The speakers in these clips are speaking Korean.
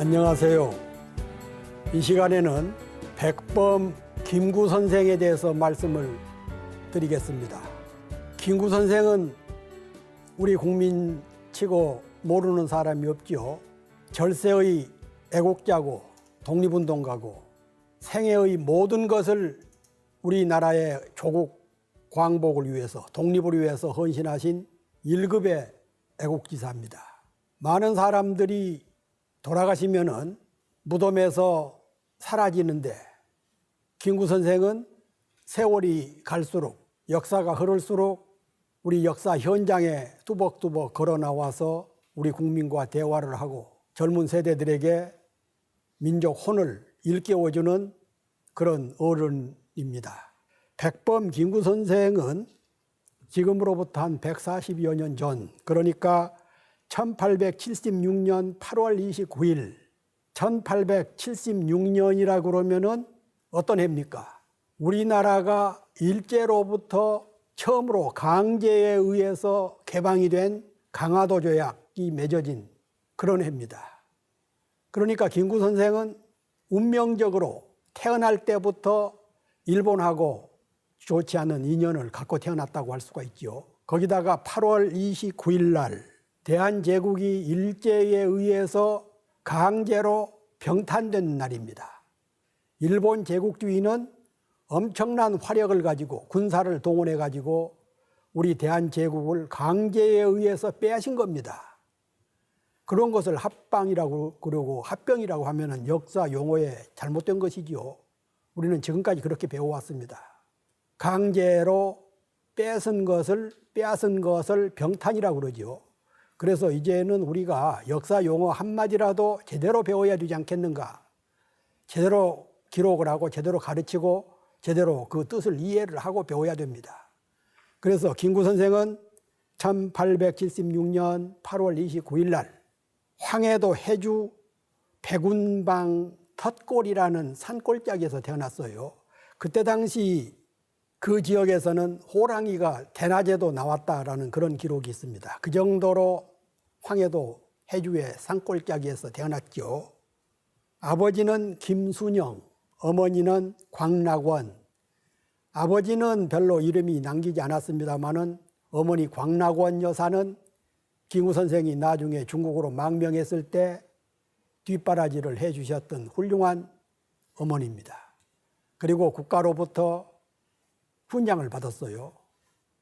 안녕하세요. 이 시간에는 백범 김구 선생에 대해서 말씀을 드리겠습니다. 김구 선생은 우리 국민치고 모르는 사람이 없죠. 절세의 애국자고 독립운동가고 생애의 모든 것을 우리나라의 조국 광복을 위해서 독립을 위해서 헌신하신 1급의 애국지사입니다. 많은 사람들이 돌아가시면은 무덤에서 사라지는데 김구 선생은 세월이 갈수록 역사가 흐를수록 우리 역사 현장에 뚜벅뚜벅 걸어 나와서 우리 국민과 대화를 하고 젊은 세대들에게 민족 혼을 일깨워주는 그런 어른입니다. 백범 김구 선생은 지금으로부터 한 140여 년 전, 그러니까 1876년 8월 29일, 1876년이라 그러면은 어떤 해입니까? 우리나라가 일제로부터 처음으로 강제에 의해서 개방이 된 강화도 조약이 맺어진 그런 해입니다. 그러니까 김구 선생은 운명적으로 태어날 때부터 일본하고 좋지 않은 인연을 갖고 태어났다고 할 수가 있죠. 거기다가 8월 29일 날 대한제국이 일제에 의해서 강제로 병탄된 날입니다. 일본 제국주의는 엄청난 화력을 가지고 군사를 동원해 가지고 우리 대한제국을 강제에 의해서 빼앗은 겁니다. 그런 것을 합방이라고 그러고 합병이라고 하면은 역사 용어에 잘못된 것이지요. 우리는 지금까지 그렇게 배워왔습니다. 강제로 빼앗은 것을 병탄이라고 그러죠. 그래서 이제는 우리가 역사 용어 한마디라도 제대로 배워야 되지 않겠는가. 제대로 기록을 하고 제대로 가르치고 제대로 그 뜻을 이해를 하고 배워야 됩니다. 그래서 김구 선생은 1876년 8월 29일 날 황해도 해주 백운방 텄골이라는 산골짜기에서 태어났어요. 그때 당시 그 지역에서는 호랑이가 대낮에도 나왔다라는 그런 기록이 있습니다. 그 정도로 황해도 해주의 산골짜기에서 태어났죠. 아버지는 김순영, 어머니는 광락원. 아버지는 별로 이름이 남기지 않았습니다마는 어머니 광락원 여사는 김구 선생이 나중에 중국으로 망명했을 때 뒷바라지를 해주셨던 훌륭한 어머니입니다. 그리고 국가로부터 훈장을 받았어요.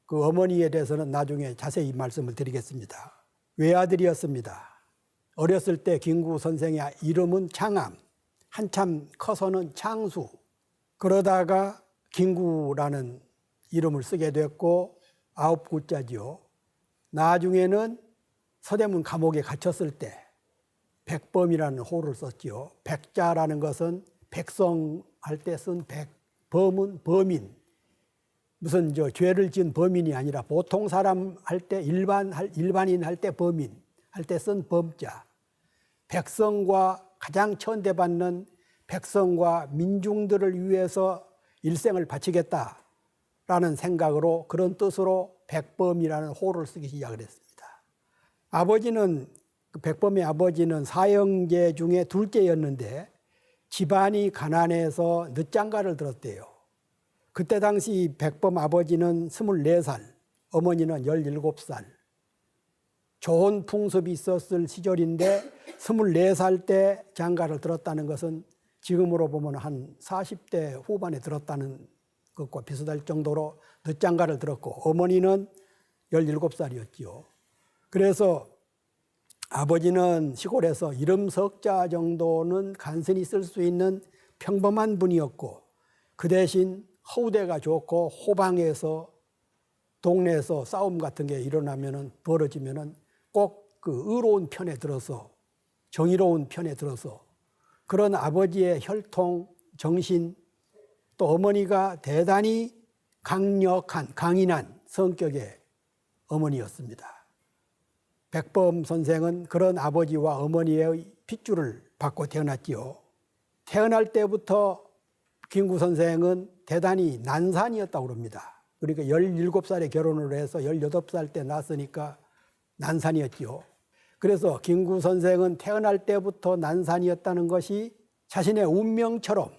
그 어머니에 대해서는 나중에 자세히 말씀을 드리겠습니다. 외아들이었습니다. 어렸을 때 김구 선생의 이름은 창암, 한참 커서는 창수. 그러다가 김구라는 이름을 쓰게 됐고 9구자지요. 나중에는 서대문 감옥에 갇혔을 때 백범이라는 호를 썼지요. 백자라는 것은 백성 할 때 쓴 백, 범은 범인. 무슨 죄를 지은 범인이 아니라 보통 사람 할 때 일반인 할 때 범인 할 때 쓴 범자. 백성과 가장 천대받는 백성과 민중들을 위해서 일생을 바치겠다라는 생각으로 그런 뜻으로 백범이라는 호를 쓰기 시작을 했습니다. 아버지는 백범의 아버지는 사형제 중에 둘째였는데 집안이 가난해서 늦장가를 들었대요. 그때 당시 백범 아버지는 24살, 어머니는 17살. 좋은 풍습이 있었을 시절인데 24살 때 장가를 들었다는 것은 지금으로 보면 한 40대 후반에 들었다는 것과 비슷할 정도로 늦장가를 들었고 어머니는 17살이었지요. 그래서 아버지는 시골에서 이름 석자 정도는 간신히 쓸 수 있는 평범한 분이었고 그 대신 허우대가 좋고 호방에서 동네에서 싸움 같은 게 벌어지면은 꼭 그 의로운 편에 들어서 정의로운 편에 들어서 그런 아버지의 혈통, 정신 또 어머니가 대단히 강인한 성격의 어머니였습니다. 백범 선생은 그런 아버지와 어머니의 핏줄을 받고 태어났지요. 태어날 때부터 김구 선생은 대단히 난산이었다고 합니다. 그러니까 17살에 결혼을 해서 18살 때 낳았으니까 난산이었죠. 그래서 김구 선생은 태어날 때부터 난산이었다는 것이 자신의 운명처럼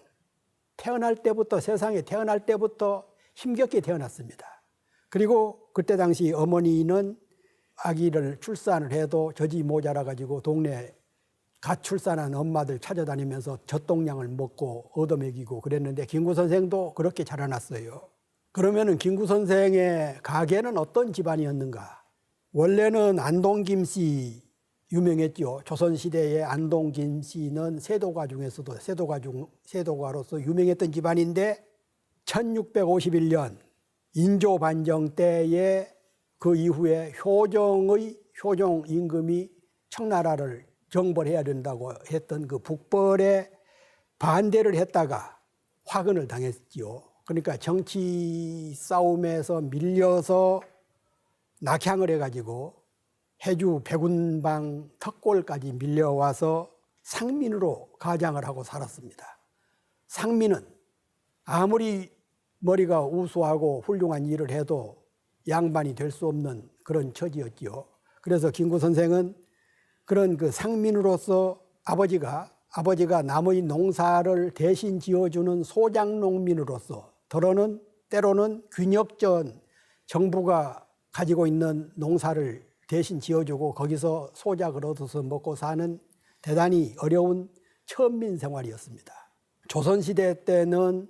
태어날 때부터, 세상에 태어날 때부터 힘겹게 태어났습니다. 그리고 그때 당시 어머니는 아기를 출산을 해도 젖이 모자라 가지고 동네 갓 출산한 엄마들 찾아다니면서 젖동량을 먹고 얻어먹이고 그랬는데 김구 선생도 그렇게 자라났어요. 그러면은 김구 선생의 가계는 어떤 집안이었는가? 원래는 안동 김씨 유명했죠. 조선시대의 안동 김씨는 세도가 중에서도 세도가로서 유명했던 집안인데 1651년 인조 반정 때에 그 이후에 효종 임금이 청나라를 정벌해야 된다고 했던 그 북벌에 반대를 했다가 화근을 당했지요. 그러니까 정치 싸움에서 밀려서 낙향을 해가지고 해주 백운방 턱골까지 밀려와서 상민으로 가장을 하고 살았습니다. 상민은 아무리 머리가 우수하고 훌륭한 일을 해도 양반이 될 수 없는 그런 처지였지요. 그래서 김구 선생은 그런 그 상민으로서 아버지가 남의 농사를 대신 지어주는 소작농민으로서 때로는 균역전 정부가 가지고 있는 농사를 대신 지어주고 거기서 소작을 얻어서 먹고 사는 대단히 어려운 천민 생활이었습니다. 조선시대 때는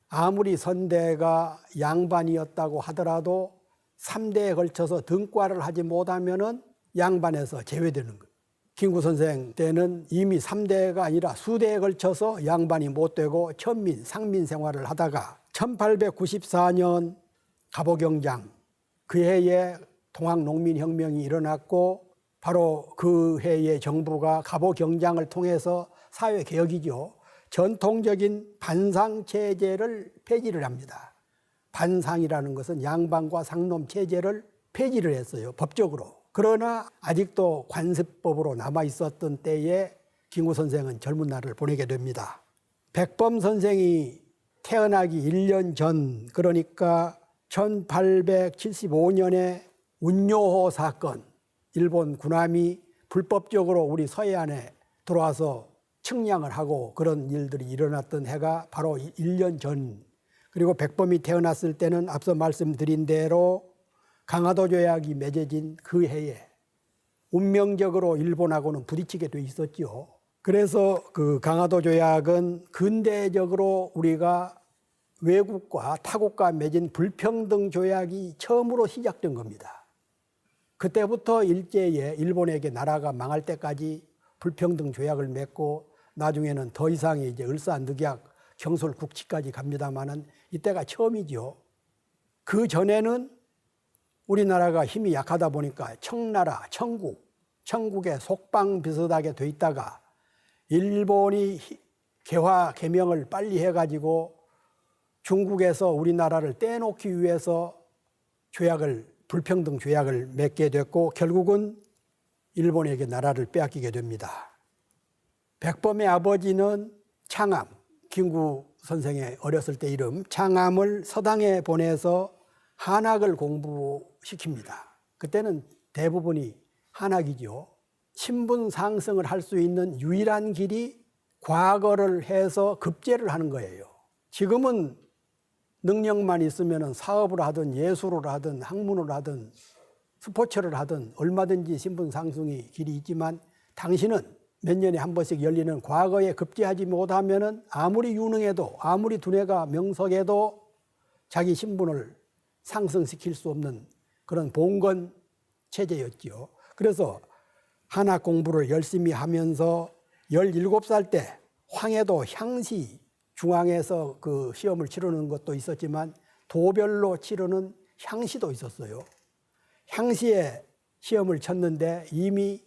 아무리 선대가 양반이었다고 하더라도 3대에 걸쳐서 등과를 하지 못하면은 양반에서 제외되는 거예요. 김구 선생 때는 이미 3대가 아니라 수대에 걸쳐서 양반이 못 되고 천민, 상민 생활을 하다가 1894년 갑오경장 그 해에 동학농민혁명이 일어났고 바로 그 해에 정부가 갑오경장을 통해서 사회개혁이죠. 전통적인 반상체제를 폐지를 합니다. 반상이라는 것은 양반과 상놈 체제를 폐지를 했어요. 법적으로. 그러나 아직도 관습법으로 남아있었던 때에 김구 선생은 젊은 날을 보내게 됩니다. 백범 선생이 태어나기 1년 전, 그러니까 1875년에 운요호 사건, 일본 군함이 불법적으로 우리 서해안에 들어와서 측량을 하고 그런 일들이 일어났던 해가 바로 1년 전. 그리고 백범이 태어났을 때는 앞서 말씀드린 대로 강화도 조약이 맺어진 그 해에 운명적으로 일본하고는 부딪히게 돼 있었죠. 그래서 그 강화도 조약은 근대적으로 우리가 외국과 타국과 맺은 불평등 조약이 처음으로 시작된 겁니다. 그때부터 일제에 일본에게 나라가 망할 때까지 불평등 조약을 맺고 나중에는 더 이상의 이제 을사늑약 경솔국치까지 갑니다만은 이때가 처음이죠. 그 전에는 우리나라가 힘이 약하다 보니까 청나라, 청국의 속방 비슷하게 돼 있다가 일본이 개화 개명을 빨리 해가지고 중국에서 우리나라를 떼놓기 위해서 불평등 조약을 맺게 됐고 결국은 일본에게 나라를 빼앗기게 됩니다. 백범의 아버지는 창암, 김구 선생의 어렸을 때 이름 창암을 서당에 보내서 한학을 공부시킵니다. 그때는 대부분이 한학이죠. 신분 상승을 할 수 있는 유일한 길이 과거를 해서 급제를 하는 거예요. 지금은 능력만 있으면 사업을 하든 예술을 하든 학문을 하든 스포츠를 하든 얼마든지 신분 상승의 길이 있지만 당신은 몇 년에 한 번씩 열리는 과거에 급제하지 못하면 아무리 유능해도 아무리 두뇌가 명석해도 자기 신분을 상승시킬 수 없는 그런 봉건 체제였죠. 그래서 한학 공부를 열심히 하면서 17살 때 황해도 향시 중앙에서 그 시험을 치르는 것도 있었지만 도별로 치르는 향시도 있었어요. 향시에 시험을 쳤는데 이미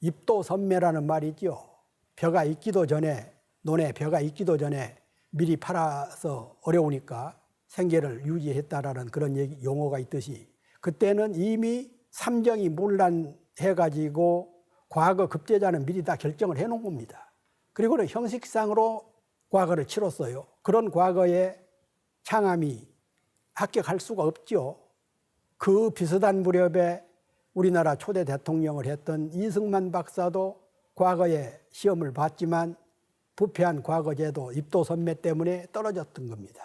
입도선매라는 말이 있죠. 벼가 익기도 전에, 논에 벼가 익기도 전에 미리 팔아서 어려우니까 생계를 유지했다라는 그런 용어가 있듯이 그때는 이미 삼정이 문란해가지고 과거 급제자는 미리 다 결정을 해놓은 겁니다. 그리고는 형식상으로 과거를 치렀어요. 그런 과거에 창암이 합격할 수가 없죠. 그 비슷한 무렵에 우리나라 초대 대통령을 했던 이승만 박사도 과거에 시험을 봤지만 부패한 과거제도 입도 선매 때문에 떨어졌던 겁니다.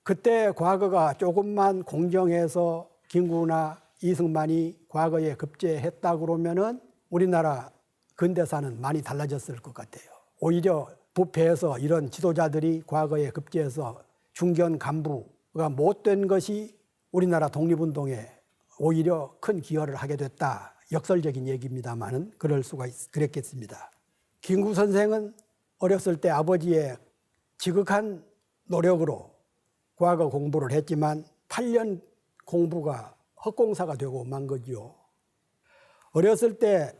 그때 과거가 조금만 공정해서 김구나 이승만이 과거에 급제했다 그러면은 우리나라 근대사는 많이 달라졌을 것 같아요. 오히려 부패해서 이런 지도자들이 과거에 급제해서 중견 간부가 못된 것이 우리나라 독립운동에 오히려 큰 기여를 하게 됐다. 역설적인 얘기입니다만은 그랬겠습니다. 김구 선생은 어렸을 때 아버지의 지극한 노력으로 과거 공부를 했지만 8년 공부가 헛공사가 되고 만 거지요. 어렸을 때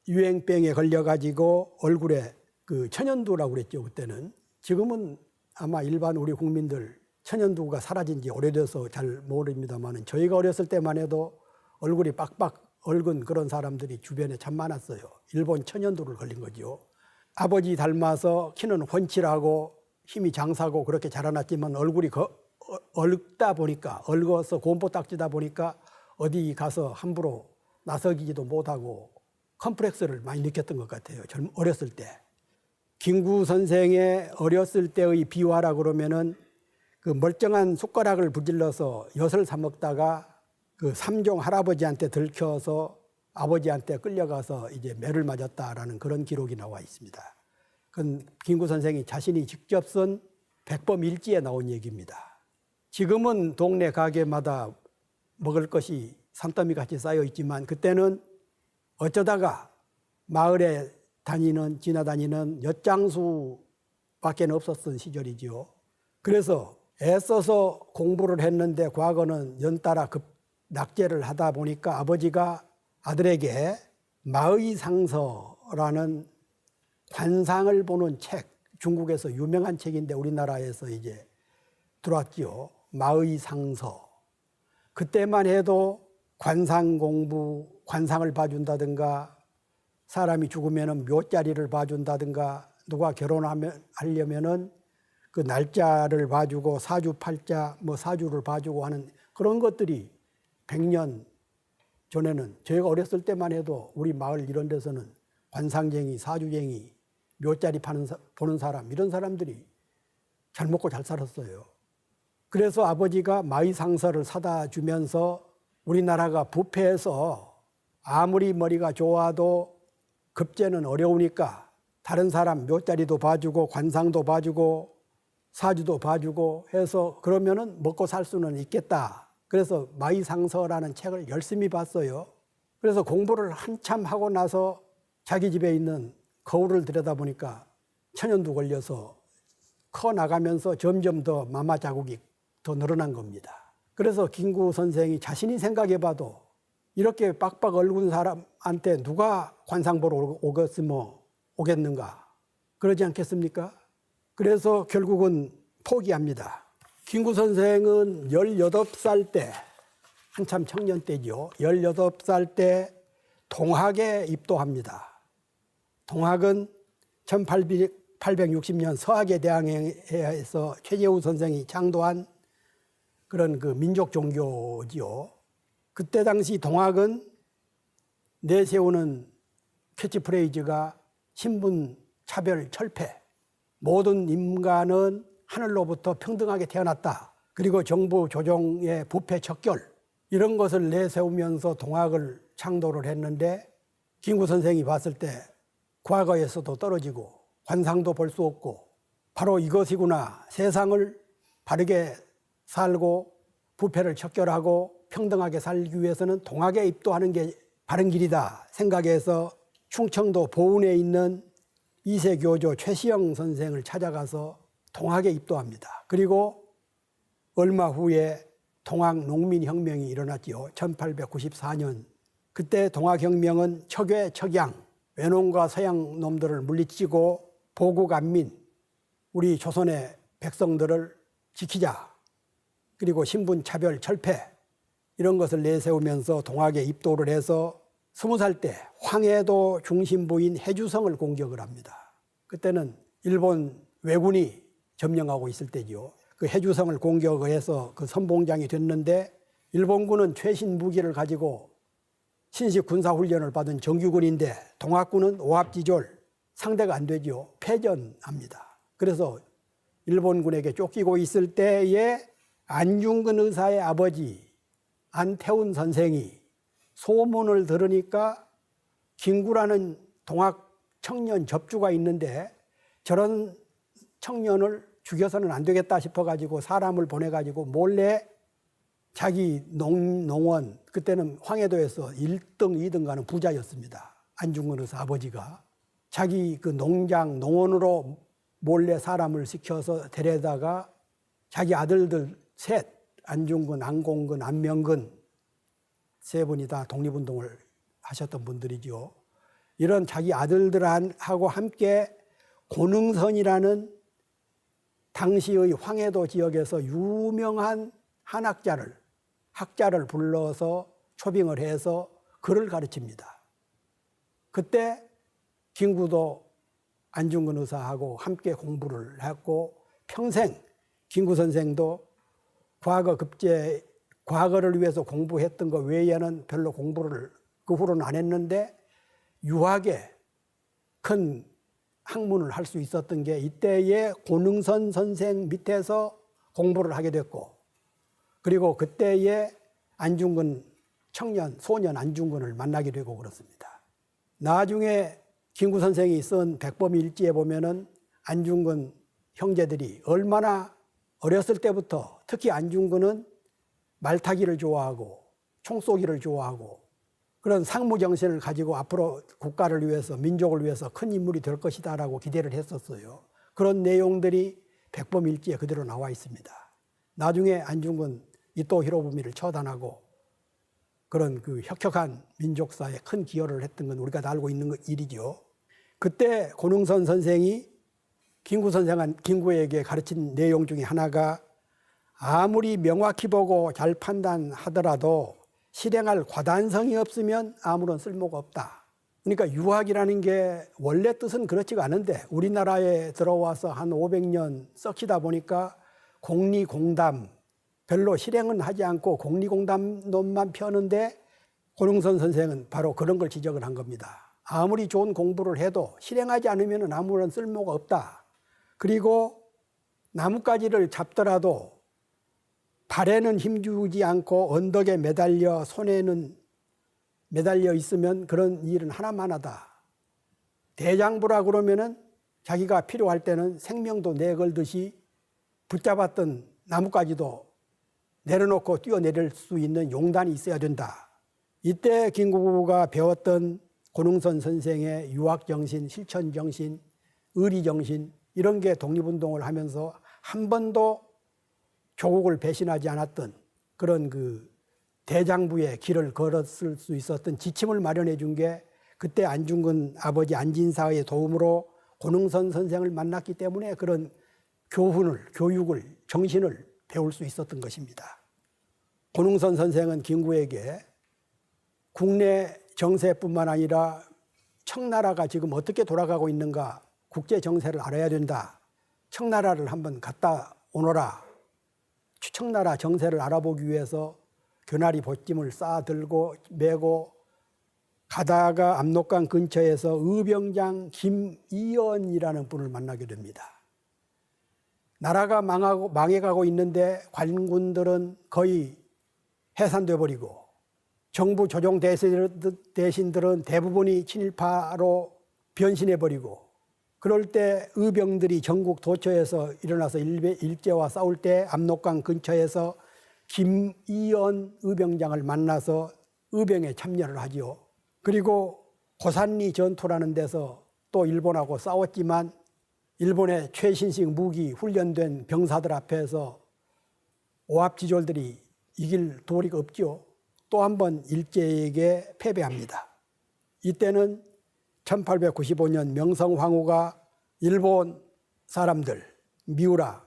유행병에 걸려가지고 얼굴에 그 천연두라고 그랬죠, 그때는. 지금은 아마 일반 우리 국민들 천연두가 사라진 지 오래돼서 잘 모릅니다만 저희가 어렸을 때만 해도 얼굴이 빡빡 얽은 그런 사람들이 주변에 참 많았어요. 일본 천연두를 걸린 거죠. 아버지 닮아서 키는 훤칠하고 힘이 장사고 그렇게 자라났지만 얼굴이 얽다 보니까 얽어서 곰보 딱지다 보니까 어디 가서 함부로 나서기지도 못하고 컴플렉스를 많이 느꼈던 것 같아요. 어렸을 때. 김구 선생의 어렸을 때의 비화라 그러면은 그 멀쩡한 숟가락을 부질러서 엿을 사 먹다가 그 삼종 할아버지한테 들켜서 아버지한테 끌려가서 이제 매를 맞았다라는 그런 기록이 나와 있습니다. 그건 김구 선생이 자신이 직접 쓴 백범일지에 나온 얘기입니다. 지금은 동네 가게마다 먹을 것이 산더미 같이 쌓여 있지만 그때는 어쩌다가 마을에 지나다니는 엿장수밖에 없었던 시절이지요. 그래서 애써서 공부를 했는데 과거는 연따라 낙제를 하다 보니까 아버지가 아들에게 마의상서라는 관상을 보는 책, 중국에서 유명한 책인데 우리나라에서 이제 들어왔지요. 마의상서. 그때만 해도 관상 공부, 관상을 봐준다든가 사람이 죽으면 묘자리를 봐준다든가 누가 결혼하려면은 그 날짜를 봐주고 사주팔자 사주를 봐주고 하는 그런 것들이 100년 전에는 저희가 어렸을 때만 해도 우리 마을 이런 데서는 관상쟁이, 사주쟁이, 묘자리 보는 사람 이런 사람들이 잘 먹고 잘 살았어요. 그래서 아버지가 마의상서를 사다 주면서 우리나라가 부패해서 아무리 머리가 좋아도 급제는 어려우니까 다른 사람 묘자리도 봐주고 관상도 봐주고 사주도 봐주고 해서 그러면은 먹고 살 수는 있겠다. 그래서 마의상서라는 책을 열심히 봤어요. 그래서 공부를 한참 하고 나서 자기 집에 있는 거울을 들여다보니까 천연두 걸려서 커 나가면서 점점 더 마마 자국이 더 늘어난 겁니다. 그래서 김구 선생이 자신이 생각해봐도 이렇게 빡빡 얽은 사람한테 누가 관상 보러 오겠는가? 그러지 않겠습니까? 그래서 결국은 포기합니다. 김구 선생은 18살 때, 한참 청년 때죠. 18살 때 동학에 입도합니다. 동학은 1860년 서학의 대항해에서 최재우 선생이 창도한 그런 그 민족 종교지요. 그때 당시 동학은 내세우는 캐치프레이즈가 신분 차별 철폐, 모든 인간은 하늘로부터 평등하게 태어났다. 그리고 정부 조정의 부패 척결 이런 것을 내세우면서 동학을 창도를 했는데 김구 선생이 봤을 때 과거에서도 떨어지고 관상도 볼 수 없고 바로 이것이구나. 세상을 바르게 살고 부패를 척결하고 평등하게 살기 위해서는 동학에 입도하는 게 바른 길이다 생각해서 충청도 보은에 있는 2세 교조 최시영 선생을 찾아가서 동학에 입도합니다. 그리고 얼마 후에 동학 농민혁명이 일어났지요. 1894년. 그때 동학혁명은 척외, 척양, 외농과 서양 놈들을 물리치고 보국 안민, 우리 조선의 백성들을 지키자. 그리고 신분차별 철폐 이런 것을 내세우면서 동학에 입도를 해서 20살 때 황해도 중심부인 해주성을 공격을 합니다. 그때는 일본 왜군이 점령하고 있을 때죠. 그 해주성을 공격을 해서 그 선봉장이 됐는데 일본군은 최신 무기를 가지고 신식 군사훈련을 받은 정규군인데 동학군은 오합지졸 상대가 안 되죠. 패전합니다. 그래서 일본군에게 쫓기고 있을 때에 안중근 의사의 아버지 안태훈 선생이 소문을 들으니까 김구라는 동학 청년 접주가 있는데 저런 청년을 죽여서는 안 되겠다 싶어가지고 사람을 보내가지고 몰래 자기 농원, 그때는 황해도에서 1등, 2등 가는 부자였습니다. 안중근 의사 아버지가. 자기 그 농장, 농원으로 몰래 사람을 시켜서 데려다가 자기 아들들 셋, 안중근, 안공근, 안명근 세 분이 다 독립운동을 하셨던 분들이죠. 이런 자기 아들들하고 함께 고능선이라는 당시의 황해도 지역에서 유명한 학자를 불러서 초빙을 해서 글을 가르칩니다. 그때 김구도 안중근 의사하고 함께 공부를 했고 평생 김구 선생도 과거를 위해서 공부했던 것 외에는 별로 공부를 그 후로는 안 했는데 유학에 큰 학문을 할 수 있었던 게 이때의 고능선 선생 밑에서 공부를 하게 됐고 그리고 그때의 안중근 소년 안중근을 만나게 되고 그렇습니다. 나중에 김구 선생이 쓴 백범일지에 보면은 안중근 형제들이 얼마나 어렸을 때부터 특히 안중근은 말타기를 좋아하고 총 쏘기를 좋아하고 그런 상무 정신을 가지고 앞으로 국가를 위해서 민족을 위해서 큰 인물이 될 것이다라고 기대를 했었어요. 그런 내용들이 백범일지에 그대로 나와 있습니다. 나중에 안중근 이토 히로부미를 처단하고 그런 그 혁혁한 민족사에 큰 기여를 했던 건 우리가 다 알고 있는 일이죠. 그때 고능선 선생이 김구에게 가르친 내용 중에 하나가 아무리 명확히 보고 잘 판단하더라도 실행할 과단성이 없으면 아무런 쓸모가 없다. 그러니까 유학이라는 게 원래 뜻은 그렇지가 않은데 우리나라에 들어와서 한 500년 썩히다 보니까 공리공담 별로 실행은 하지 않고 공리공담론만 펴는데 고능선 선생은 바로 그런 걸 지적을 한 겁니다. 아무리 좋은 공부를 해도 실행하지 않으면 아무런 쓸모가 없다. 그리고 나뭇가지를 잡더라도 발에는 힘주지 않고 언덕에 매달려 손에는 매달려 있으면 그런 일은 하나만 하다. 대장부라 그러면은 자기가 필요할 때는 생명도 내걸듯이 붙잡았던 나뭇가지도 내려놓고 뛰어내릴 수 있는 용단이 있어야 된다. 이때 김구가 배웠던 고능선 선생의 유학정신, 실천정신, 의리정신 이런 게 독립운동을 하면서 한 번도 조국을 배신하지 않았던 그런 그 대장부의 길을 걸었을 수 있었던 지침을 마련해 준 게 그때 안중근 아버지 안진사의 도움으로 고능선 선생을 만났기 때문에 그런 교육을, 정신을 배울 수 있었던 것입니다. 고능선 선생은 김구에게 국내 정세뿐만 아니라 청나라가 지금 어떻게 돌아가고 있는가 국제 정세를 알아야 된다. 청나라를 한번 갔다 오너라. 청나라 정세를 알아보기 위해서 교나리 보찜을 쌓아들고 메고 가다가 압록강 근처에서 의병장 김이연이라는 분을 만나게 됩니다. 나라가 망해가고 있는데 관군들은 거의 해산돼 버리고 정부 조정 대신들은 대부분이 친일파로 변신해 버리고 그럴 때 의병들이 전국 도처에서 일어나서 일제와 싸울 때 압록강 근처에서 김이연 의병장을 만나서 의병에 참여를 하지요. 그리고 고산리 전투라는 데서 또 일본하고 싸웠지만 일본의 최신식 무기 훈련된 병사들 앞에서 오합지졸들이 이길 도리가 없죠. 또 한 번 일제에게 패배합니다. 이때는 1895년 명성황후가 일본 사람들 미우라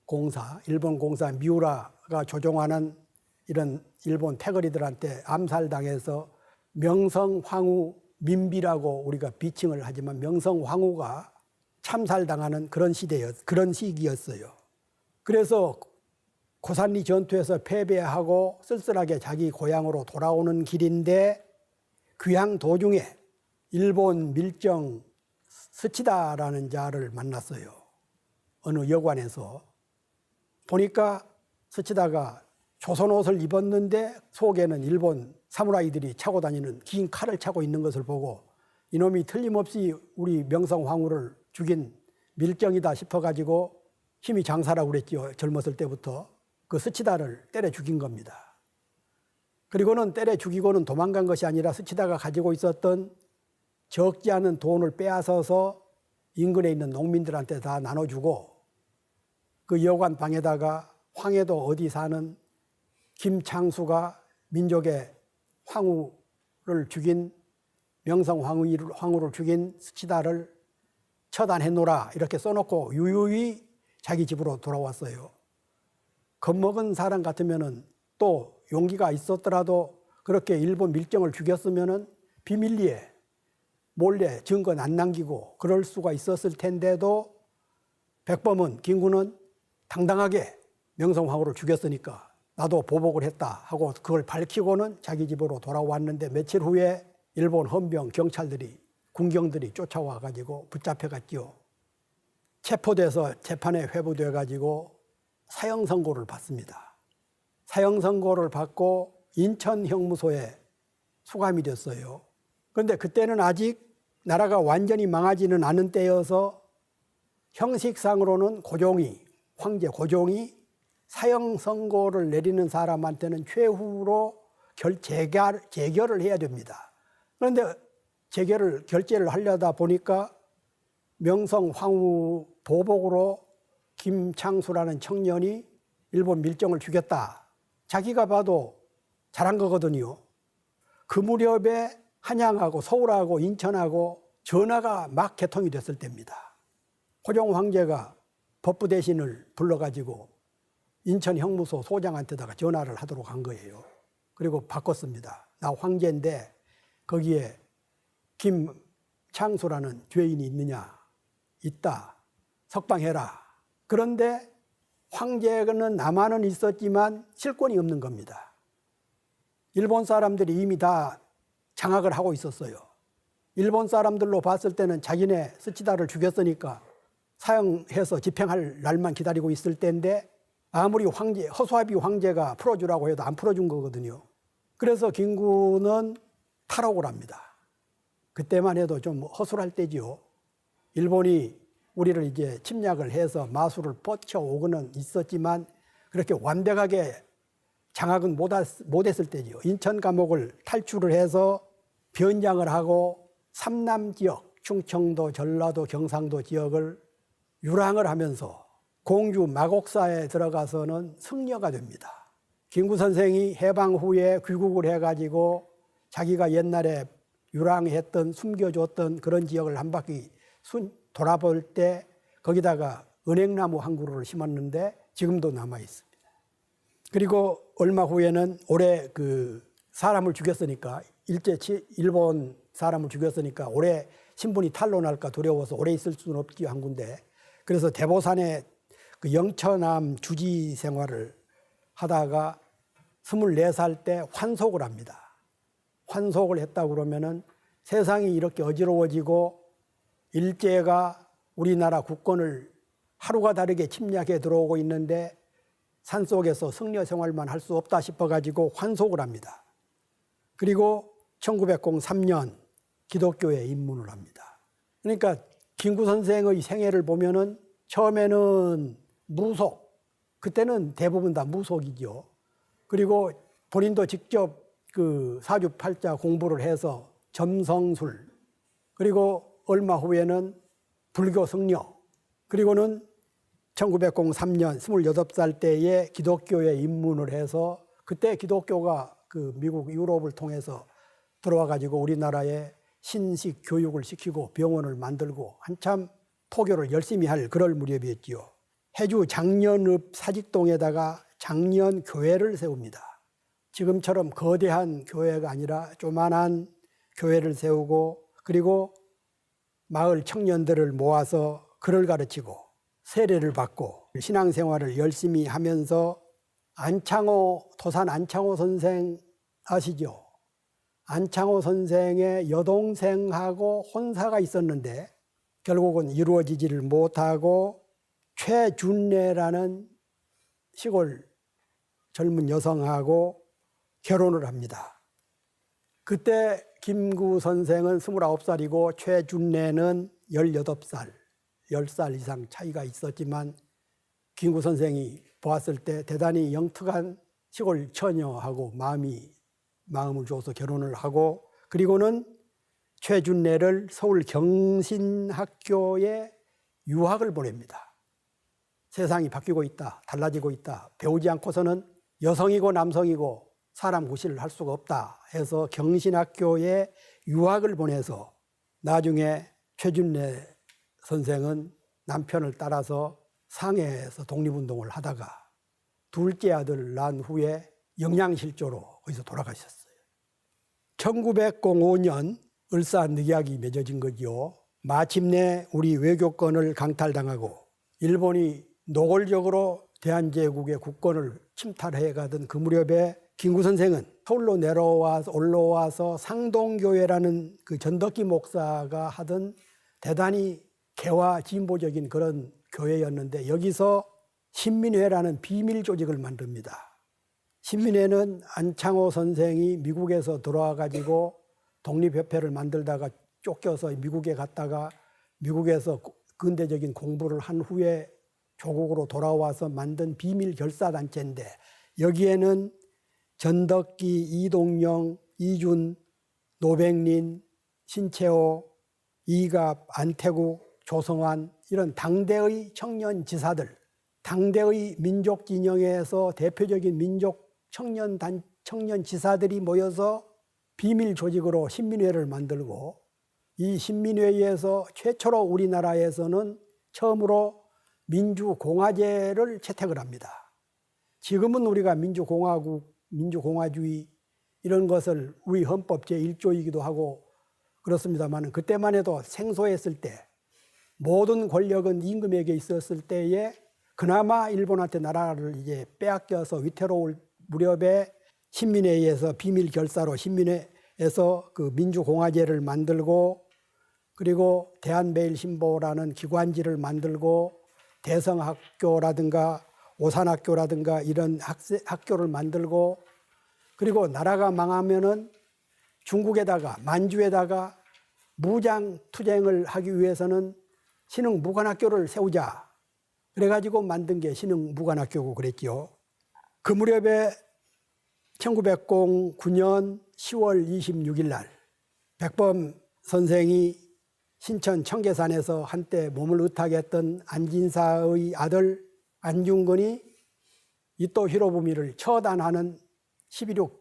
공사, 일본 공사 미우라가 조종하는 이런 일본 패거리들한테 암살당해서 명성황후 민비라고 우리가 비칭을 하지만 명성황후가 참살당하는 그런 시기였어요. 그래서 고산리 전투에서 패배하고 쓸쓸하게 자기 고향으로 돌아오는 길인데 귀향 도중에 일본 밀정 스치다라는 자를 만났어요. 어느 여관에서. 보니까 스치다가 조선 옷을 입었는데 속에는 일본 사무라이들이 차고 다니는 긴 칼을 차고 있는 것을 보고 이놈이 틀림없이 우리 명성황후를 죽인 밀정이다 싶어가지고 힘이 장사라고 그랬지요. 젊었을 때부터. 그 스치다를 때려 죽인 겁니다. 그리고는 때려 죽이고는 도망간 것이 아니라 스치다가 가지고 있었던 적지 않은 돈을 빼앗아서 인근에 있는 농민들한테 다 나눠주고 그 여관 방에다가 황해도 어디 사는 김창수가 민족의 황후를 죽인 명성황후를 죽인 스치다를 처단해놓으라 이렇게 써놓고 유유히 자기 집으로 돌아왔어요. 겁먹은 사람 같으면은 또 용기가 있었더라도 그렇게 일본 밀정을 죽였으면은 비밀리에 몰래 증거 안 남기고 그럴 수가 있었을 텐데도 백범은 김구는 당당하게 명성황후를 죽였으니까 나도 보복을 했다 하고 그걸 밝히고는 자기 집으로 돌아왔는데 며칠 후에 일본 헌병 경찰들이 군경들이 쫓아와 가지고 붙잡혀 갔지요. 체포돼서 재판에 회부돼 가지고 사형 선고를 받습니다. 사형 선고를 받고 인천 형무소에 수감이 됐어요. 그런데 그때는 아직 나라가 완전히 망하지는 않은 때여서 형식상으로는 황제 고종이 사형 선고를 내리는 사람한테는 최후로 재결을 해야 됩니다. 그런데 결재를 하려다 보니까 명성황후 보복으로 김창수라는 청년이 일본 밀정을 죽였다. 자기가 봐도 잘한 거거든요. 그 무렵에 한양하고 서울하고 인천하고 전화가 막 개통이 됐을 때입니다. 고종 황제가 법부 대신을 불러가지고 인천 형무소 소장한테다가 전화를 하도록 한 거예요. 그리고 바꿨습니다. 나 황제인데 거기에 김창수라는 죄인이 있느냐? 있다. 석방해라. 그런데 황제는 남한은 있었지만 실권이 없는 겁니다. 일본 사람들이 이미 다 장악을 하고 있었어요. 일본 사람들로 봤을 때는 자기네 스치다를 죽였으니까 사형해서 집행할 날만 기다리고 있을 때인데 아무리 허수아비 황제가 풀어주라고 해도 안 풀어준 거거든요. 그래서 김구는 탈옥을 합니다. 그때만 해도 좀 허술할 때지요. 일본이 우리를 이제 침략을 해서 마수를 뻗쳐오고는 있었지만 그렇게 완벽하게 장악은 못했을 때지요. 인천 감옥을 탈출을 해서 변장을 하고 삼남 지역, 충청도, 전라도, 경상도 지역을 유랑을 하면서 공주 마곡사에 들어가서는 승려가 됩니다. 김구 선생이 해방 후에 귀국을 해가지고 자기가 옛날에 유랑했던 숨겨줬던 그런 지역을 한 바퀴 돌아볼 때 거기다가 은행나무 한 그루를 심었는데 지금도 남아 있습니다. 그리고 얼마 후에는 올해 사람을 죽였으니까 일본 사람을 죽였으니까 올해 신분이 탄로날까 두려워서 오래 있을 수는 없지 한 군데. 그래서 대보산에 영천암 주지 생활을 하다가 24살 때 환속을 합니다. 환속을 했다고 그러면은 세상이 이렇게 어지러워지고 일제가 우리나라 국권을 하루가 다르게 침략해 들어오고 있는데 산속에서 승려 생활만 할 수 없다 싶어가지고 환속을 합니다. 그리고 1903년 기독교에 입문을 합니다. 그러니까 김구 선생의 생애를 보면은 처음에는 무속, 그때는 대부분 다 무속이죠. 그리고 본인도 직접 사주팔자 공부를 해서 점성술, 그리고 얼마 후에는 불교 승려, 그리고는 1903년 28살 때에 기독교에 입문을 해서 그때 기독교가 미국 유럽을 통해서 들어와 가지고 우리나라에 신식 교육을 시키고 병원을 만들고 한참 포교를 열심히 할 그럴 무렵이었지요. 해주 장년읍 사직동에다가 장년교회를 세웁니다. 지금처럼 거대한 교회가 아니라 조만한 교회를 세우고 그리고 마을 청년들을 모아서 글을 가르치고 세례를 받고 신앙생활을 열심히 하면서 도산 안창호 선생 아시죠? 안창호 선생의 여동생하고 혼사가 있었는데 결국은 이루어지지를 못하고 최준례라는 시골 젊은 여성하고 결혼을 합니다. 그때 김구 선생은 29살이고 최준례는 18살, 10살 이상 차이가 있었지만 김구 선생이 보았을 때 대단히 영특한 시골 처녀하고 마음을 줘서 결혼을 하고, 그리고는 최준례를 서울 경신학교에 유학을 보냅니다. 세상이 바뀌고 있다, 달라지고 있다, 배우지 않고서는 여성이고 남성이고 사람 구실을 할 수가 없다 해서 경신학교에 유학을 보내서 나중에 최준례 선생은 남편을 따라서 상해에서 독립운동을 하다가 둘째 아들 낳은 후에 영양실조로 거기서 돌아가셨어요. 1905년 을사늑약이 맺어진 거죠. 마침내 우리 외교권을 강탈당하고 일본이 노골적으로 대한제국의 국권을 침탈해 가던 그 무렵에 김구 선생은 서울로 올라와서 상동교회라는 그 전덕기 목사가 하던 대단히 개화 진보적인 그런 교회였는데 여기서 신민회라는 비밀 조직을 만듭니다. 신민회는 안창호 선생이 미국에서 들어와 가지고 독립협회를 만들다가 쫓겨서 미국에 갔다가 미국에서 근대적인 공부를 한 후에 조국으로 돌아와서 만든 비밀 결사단체인데 여기에는 전덕기, 이동영, 이준, 노백린, 신채호, 이갑, 안태국, 조성환 이런 당대의 청년 지사들, 당대의 민족 진영에서 대표적인 민족 청년 지사들이 모여서 비밀 조직으로 신민회를 만들고 이 신민회에서 최초로 우리나라에서는 처음으로 민주공화제를 채택을 합니다. 지금은 우리가 민주공화국, 민주공화주의 이런 것을 우리 헌법 제1조이기도 하고 그렇습니다만 그때만 해도 생소했을 때 모든 권력은 임금에게 있었을 때에 그나마 일본한테 나라를 이제 빼앗겨서 위태로울 무렵에 신민회에서 비밀 결사로 신민회에서 그 민주공화제를 만들고 그리고 대한매일신보라는 기관지를 만들고 대성학교라든가 오산학교라든가 이런 학교를 만들고 그리고 나라가 망하면은 중국에다가 만주에다가 무장투쟁을 하기 위해서는 신흥무관학교를 세우자 그래가지고 만든 게 신흥무관학교고 그랬지요. 그 무렵에 1909년 10월 26일 날 백범 선생이 신천 청계산에서 한때 몸을 의탁했던 안진사의 아들 안중근이 이토 히로부미를 처단하는 11.6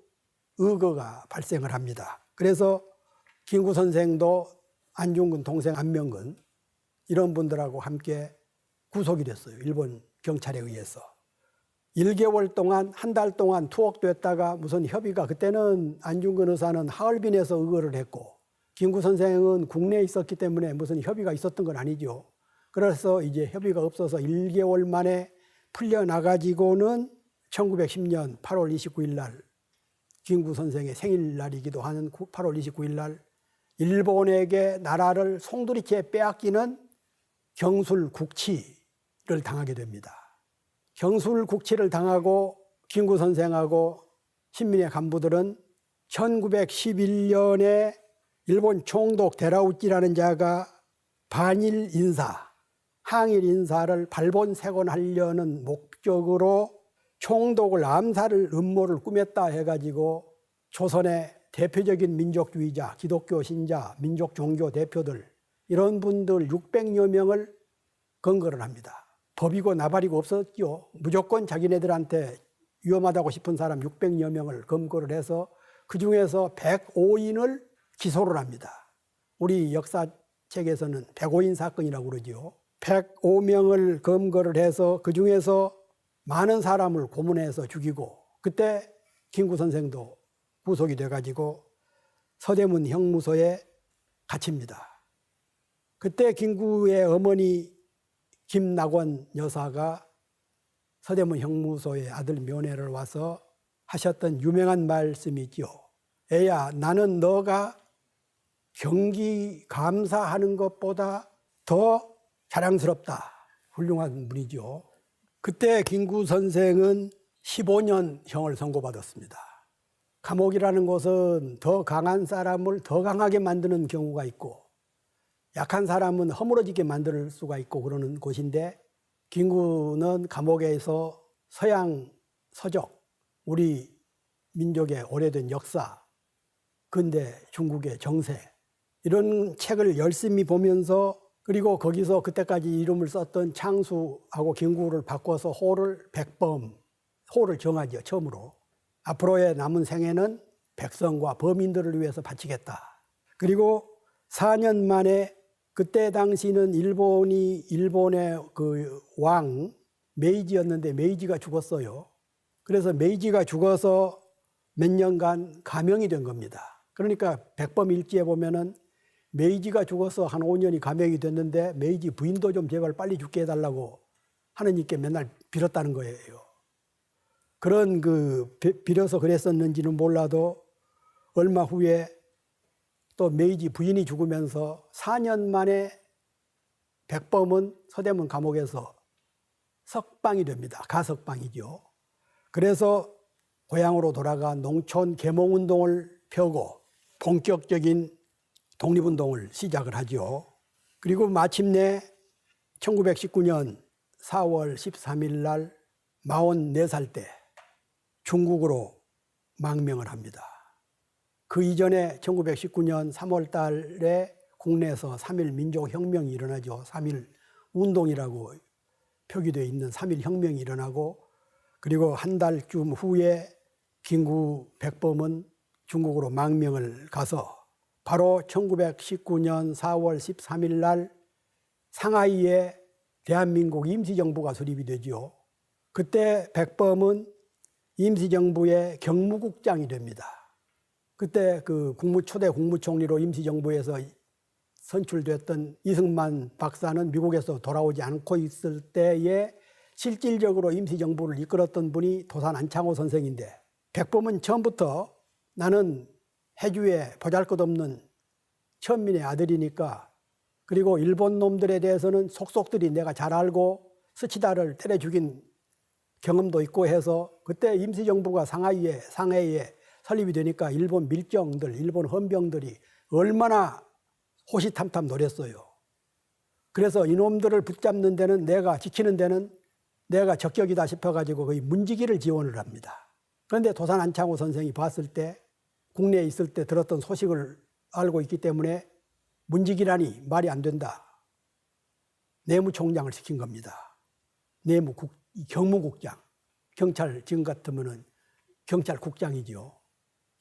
의거가 발생을 합니다. 그래서 김구 선생도 안중근 동생 안명근 이런 분들하고 함께 구속이 됐어요. 일본 경찰에 의해서. 1개월 동안 한 달 동안 투옥됐다가 무슨 협의가 그때는 안중근 의사는 하얼빈에서 의거를 했고 김구 선생은 국내에 있었기 때문에 무슨 협의가 있었던 건 아니죠. 그래서 이제 협의가 없어서 1개월 만에 풀려나가지고는 1910년 8월 29일 날 김구 선생의 생일날이기도 하는 8월 29일 날 일본에게 나라를 송두리째 빼앗기는 경술국치를 당하게 됩니다. 경술국치를 당하고 김구 선생하고 신민회 간부들은 1911년에 일본 총독 데라우찌라는 자가 반일 인사, 항일 인사를 발본색원하려는 목적으로 총독을 암살을 음모를 꾸몄다 해가지고 조선의 대표적인 민족주의자, 기독교 신자, 민족 종교 대표들 이런 분들 600여 명을 검거를 합니다. 법이고 나발이고 없었죠. 무조건 자기네들한테 위험하다고 싶은 사람 600여 명을 검거를 해서 그중에서 105인을 기소를 합니다. 우리 역사책에서는 105인 사건이라고 그러죠. 105명을 검거를 해서 그중에서 많은 사람을 고문해서 죽이고 그때 김구 선생도 구속이 돼가지고 서대문 형무소에 갇힙니다. 그때 김구의 어머니 김낙원 여사가 서대문 형무소에 아들 면회를 와서 하셨던 유명한 말씀이 있죠. 애야, 나는 너가 경기 감사하는 것보다 더 자랑스럽다. 훌륭한 분이죠. 그때 김구 선생은 15년형을 선고받았습니다. 감옥이라는 것은 더 강한 사람을 더 강하게 만드는 경우가 있고 약한 사람은 허물어지게 만들 수가 있고 그러는 곳인데 김구는 감옥에서 서양 서적, 우리 민족의 오래된 역사, 근대 중국의 정세 이런 책을 열심히 보면서 그리고 거기서 그때까지 이름을 썼던 창수하고 김구를 바꿔서 호를 백범, 호를 정하죠. 처음으로. 앞으로의 남은 생애는 백성과 범인들을 위해서 바치겠다. 그리고 4년 만에 그때 당시는 일본의 그 왕 메이지였는데 메이지가 죽었어요. 그래서 메이지가 죽어서 몇 년간 감형이 된 겁니다. 그러니까 백범일지에 보면은 메이지가 죽어서 한 5년이 감형이 됐는데 메이지 부인도 좀 제발 빨리 죽게 해달라고 하느님께 맨날 빌었다는 거예요. 그런 빌어서 그랬었는지는 몰라도 얼마 후에 또 메이지 부인이 죽으면서 4년 만에 백범은 서대문 감옥에서 석방이 됩니다. 가석방이죠. 그래서 고향으로 돌아가 농촌 계몽운동을 펴고 본격적인 독립운동을 시작을 하죠. 그리고 마침내 1919년 4월 13일 날 44살 때 중국으로 망명을 합니다. 그 이전에 1919년 3월 달에 국내에서 3.1 민족혁명이 일어나죠. 3.1 운동이라고 표기되어 있는 3.1 혁명이 일어나고 그리고 한 달쯤 후에 김구 백범은 중국으로 망명을 가서 바로 1919년 4월 13일 날 상하이에 대한민국 임시정부가 수립이 되죠. 그때 백범은 임시정부의 경무국장이 됩니다. 그때 그 초대 국무총리로 임시정부에서 선출됐던 이승만 박사는 미국에서 돌아오지 않고 있을 때에 실질적으로 임시정부를 이끌었던 분이 도산 안창호 선생인데 백범은 처음부터 나는 해주에 보잘것없는 천민의 아들이니까 그리고 일본 놈들에 대해서는 속속들이 내가 잘 알고 스치다를 때려 죽인 경험도 있고 해서 그때 임시정부가 상하이에 설립이 되니까 일본 밀정들, 일본 헌병들이 얼마나 호시탐탐 노렸어요. 그래서 이놈들을 붙잡는 데는 지키는 데는 내가 적격이다 싶어가지고 거의 문지기를 지원을 합니다. 그런데 도산 안창호 선생이 봤을 때 국내에 있을 때 들었던 소식을 알고 있기 때문에 문지기라니 말이 안 된다. 내무총장을 시킨 겁니다. 경무국장. 경찰 지금 같으면은 경찰국장이죠.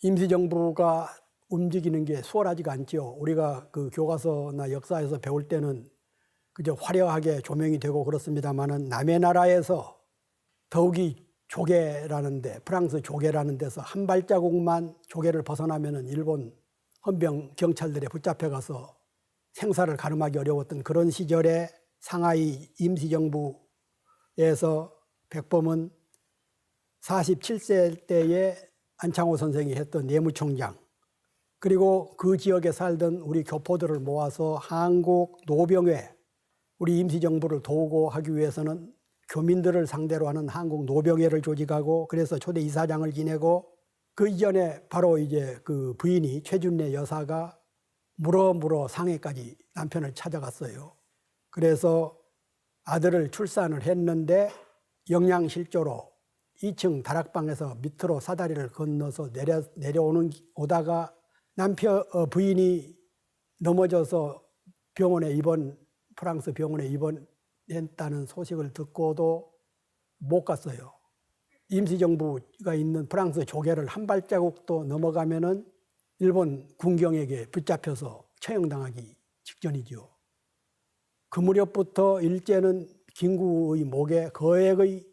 임시정부가 움직이는 게 수월하지가 않죠. 우리가 그 교과서나 역사에서 배울 때는 그저 화려하게 조명이 되고 그렇습니다만은 남의 나라에서 더욱이 조계라는데 프랑스 조계라는 데서 한 발자국만 조계를 벗어나면은 일본 헌병 경찰들에 붙잡혀가서 생사를 가름하기 어려웠던 그런 시절에 상하이 임시정부에서 백범은 47세 때에 안창호 선생이 했던 내무총장 그리고 그 지역에 살던 우리 교포들을 모아서 한국 노병회 우리 임시정부를 도우고 하기 위해서는 교민들을 상대로 하는 한국 노병회를 조직하고 그래서 초대 이사장을 지내고 그 이전에 바로 이제 그 부인이 최준래 여사가 물어 상해까지 남편을 찾아갔어요. 그래서 아들을 출산을 했는데 영양실조로 2층 다락방에서 밑으로 사다리를 건너서 오다가 부인이 넘어져서 프랑스 병원에 입원했다는 소식을 듣고도 못 갔어요. 임시정부가 있는 프랑스 조계를 한 발자국도 넘어가면은 일본 군경에게 붙잡혀서 처형당하기 직전이죠. 그 무렵부터 일제는 김구의 목에 거액의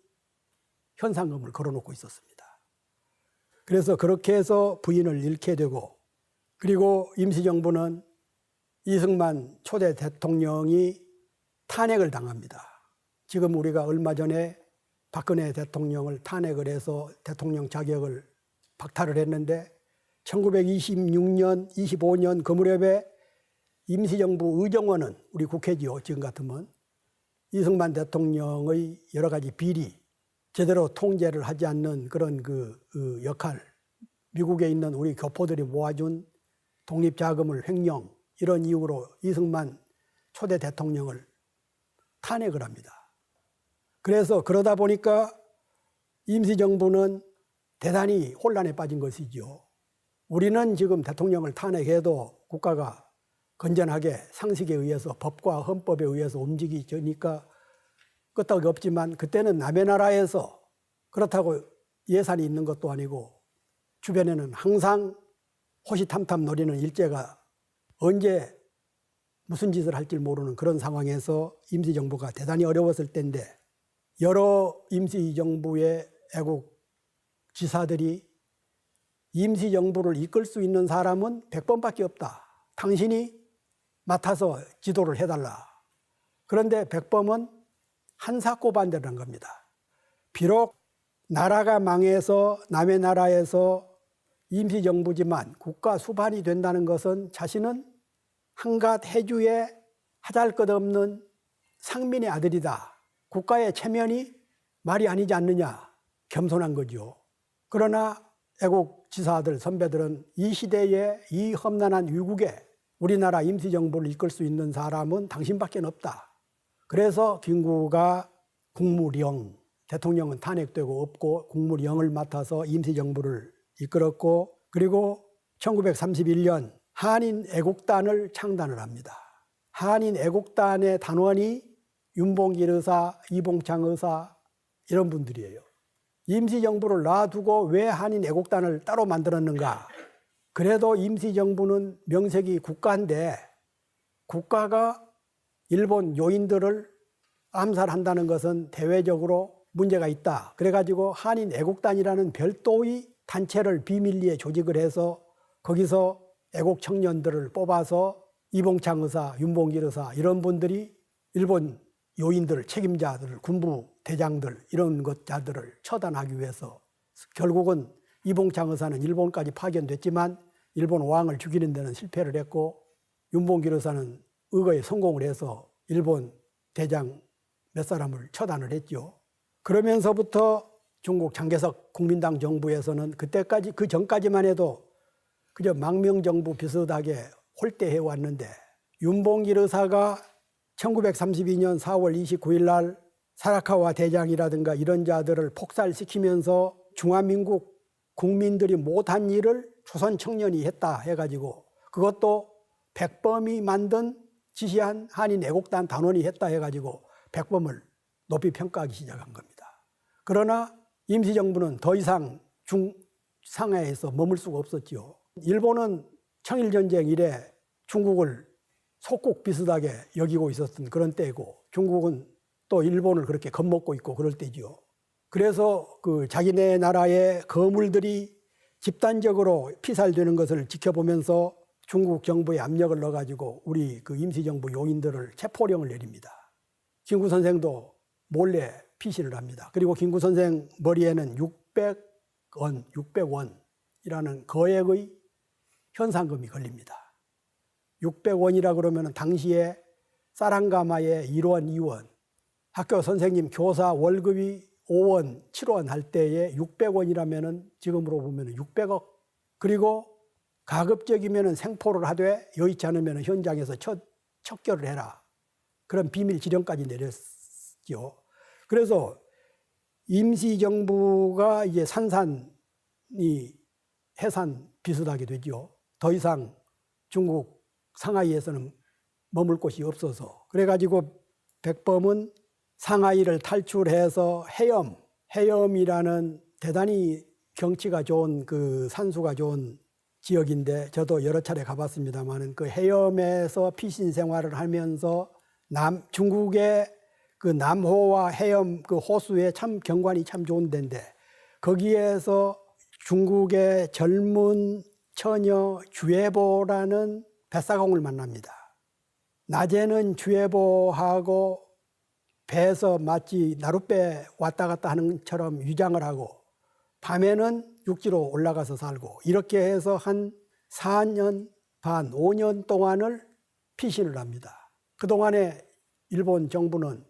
현상금을 걸어놓고 있었습니다. 그래서 그렇게 해서 부인을 잃게 되고 그리고 임시정부는 이승만 초대 대통령이 탄핵을 당합니다. 지금 우리가 얼마 전에 박근혜 대통령을 탄핵을 해서 대통령 자격을 박탈을 했는데 1926년, 25년 그 무렵에 임시정부 의정원은 우리 국회지요. 지금 같으면 이승만 대통령의 여러 가지 비리, 제대로 통제를 하지 않는 그런 그 역할, 미국에 있는 우리 교포들이 모아준 독립자금을 횡령, 이런 이유로 이승만 초대 대통령을 탄핵을 합니다. 그래서 그러다 보니까 임시정부는 대단히 혼란에 빠진 것이죠. 우리는 지금 대통령을 탄핵해도 국가가 건전하게 상식에 의해서 법과 헌법에 의해서 움직이니까 끄떡이 없지만, 그때는 남의 나라에서 그렇다고 예산이 있는 것도 아니고 주변에는 항상 호시탐탐 노리는 일제가 언제 무슨 짓을 할지 모르는 그런 상황에서 임시정부가 대단히 어려웠을 때인데, 여러 임시정부의 애국 지사들이 임시정부를 이끌 수 있는 사람은 100번밖에 없다. 당신이 맡아서 지도를 해달라. 그런데 백범은 한사코반대라는 겁니다. 비록 나라가 망해서 남의 나라에서 임시정부지만 국가 수반이 된다는 것은 자신은 한갓 해주에 하잘것없는 상민의 아들이다. 국가의 체면이 말이 아니지 않느냐. 겸손한 거죠. 그러나 애국 지사들, 선배들은 이 시대에 이 험난한 위국에 우리나라 임시정부를 이끌 수 있는 사람은 당신밖에 없다. 그래서 김구가 국무령, 대통령은 탄핵되고 없고 국무령을 맡아서 임시정부를 이끌었고, 그리고 1931년 한인애국단을 창단을 합니다. 한인애국단의 단원이 윤봉길 의사, 이봉창 의사 이런 분들이에요. 임시정부를 놔두고 왜 한인애국단을 따로 만들었는가? 그래도 임시정부는 명색이 국가인데 국가가 일본 요인들을 암살한다는 것은 대외적으로 문제가 있다. 그래가지고 한인애국단이라는 별도의 단체를 비밀리에 조직을 해서 거기서 애국 청년들을 뽑아서 이봉창 의사, 윤봉길 의사 이런 분들이 일본 요인들, 책임자들, 군부 대장들 이런 것자들을 처단하기 위해서 결국은 이봉창 의사는 일본까지 파견됐지만 일본 왕을 죽이는 데는 실패를 했고, 윤봉길 의사는 의거에 성공을 해서 일본 대장 몇 사람을 처단을 했죠. 그러면서부터 중국 장개석 국민당 정부에서는 그때까지, 그 전까지만 해도 그저 망명정부 비슷하게 홀대해 왔는데, 윤봉길 의사가 1932년 4월 29일 날 사라카와 대장이라든가 이런 자들을 폭살시키면서 중화민국 국민들이 못한 일을 조선 청년이 했다 해가지고, 그것도 백범이 만든 지시한 한인애국단 단원이 했다 해가지고 백범을 높이 평가하기 시작한 겁니다. 그러나 임시정부는 더 이상 상하에서 머물 수가 없었지요. 일본은 청일전쟁 이래 중국을 속국 비슷하게 여기고 있었던 그런 때고, 중국은 또 일본을 그렇게 겁먹고 있고 그럴 때지요. 그래서 그 자기네 나라의 거물들이 집단적으로 피살되는 것을 지켜보면서 중국 정부에 압력을 넣어가지고 우리 그 임시정부 요인들을 체포령을 내립니다. 김구 선생도 몰래 피신을 합니다. 그리고 김구 선생 머리에는 600원이라는 거액의 현상금이 걸립니다. 600원이라 그러면 당시에 사랑가마의 1원, 2원, 학교 선생님 교사 월급이 5원, 7원 할 때에 600원이라면 지금으로 보면 600억. 그리고 가급적이면 생포를 하되 여의치 않으면 현장에서 척결을 해라. 그런 비밀 지령까지 내렸죠. 그래서 임시정부가 이제 산산이 해산 비슷하게 되죠. 더 이상 중국 상하이에서는 머물 곳이 없어서. 그래가지고 백범은 상하이를 탈출해서 해염이라는 대단히 경치가 좋은 그 산수가 좋은 지역인데, 저도 여러 차례 가봤습니다만 그 해염에서 피신 생활을 하면서 중국의 그 남호와 해염 그 호수에 참 경관이 참 좋은 데인데, 거기에서 중국의 젊은 처녀 주애보라는 뱃사공을 만납니다. 낮에는 주애보하고 배에서 마치 나룻배 왔다 갔다 하는 것처럼 위장을 하고, 밤에는 육지로 올라가서 살고 이렇게 해서 한 4년 반, 5년 동안을 피신을 합니다. 그동안에 일본 정부는